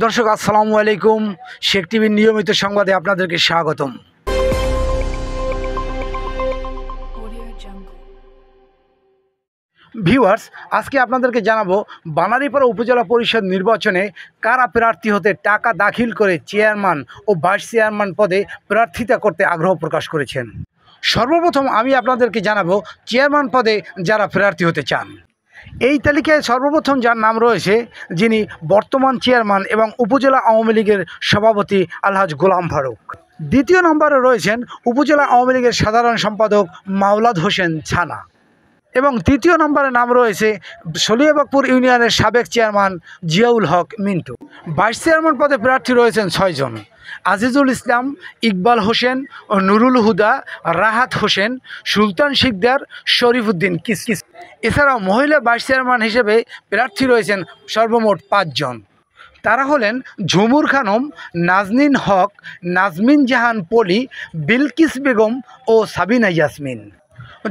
দর্শক আসসালামু আলাইকুম। শেখ টিভির নিয়মিত সংবাদে আপনাদেরকে স্বাগতম। ভিউয়ার্স, আজকে আপনাদেরকে জানাবো বানারীপাড়া উপজেলা পরিষদ নির্বাচনে কারা প্রার্থী হতে টাকা দাখিল করে চেয়ারম্যান ও ভাইস চেয়ারম্যান পদে প্রার্থিতা করতে আগ্রহ প্রকাশ করেছেন। সর্বপ্রথম আমি আপনাদেরকে জানাবো চেয়ারম্যান পদে যারা প্রার্থী হতে চান। এই তালিকায় সর্বপ্রথম যার নাম রয়েছে, যিনি বর্তমান চেয়ারম্যান এবং উপজেলা আওয়ামী লীগের সভাপতি আলহাজ গোলাম ফারুক। দ্বিতীয় নম্বরে রয়েছেন উপজেলা আওয়ামী লীগের সাধারণ সম্পাদক মাওলাদ হোসেন ছানা এবং তৃতীয় নম্বরে নাম রয়েছে সলিয়াবাগপুর ইউনিয়নের সাবেক চেয়ারম্যান জিয়াউল হক মিন্টু। ভাইস চেয়ারম্যান পদে প্রার্থী রয়েছেন 6 জন: আজিজুল ইসলাম, ইকবাল হোসেন, নুরুল হুদা, রাহাত হোসেন, সুলতান শিকদার, শরীফউদ্দিন কিসকিস। এছাড়াও মহিলা ভাইস চেয়ারম্যান হিসেবে প্রার্থী রয়েছেন সর্বমোট 5 জন। তারা হলেন ঝুমুর খানম, নাজনীন হক, নাজমিন জাহান পলি, বিলকিস বেগম ও সাবিনা ইয়াসমিন।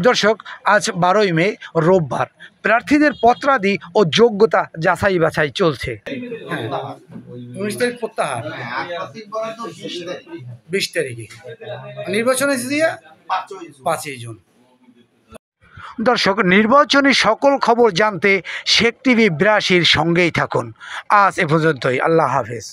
দর্শক, আজ 12ই মে রোববার প্রার্থীদের পত্রাদি ও যোগ্যতা যাচাই বাছাই চলছে। 19 তারিখ প্রত্যাহার, 20 তারিখে নির্বাচন হয়েছে 5ই জুন। দর্শক, নির্বাচনী সকল খবর জানতে শেখ টিভি 82-র সঙ্গেই থাকুন। আজ এ পর্যন্তই। আল্লাহ হাফেজ।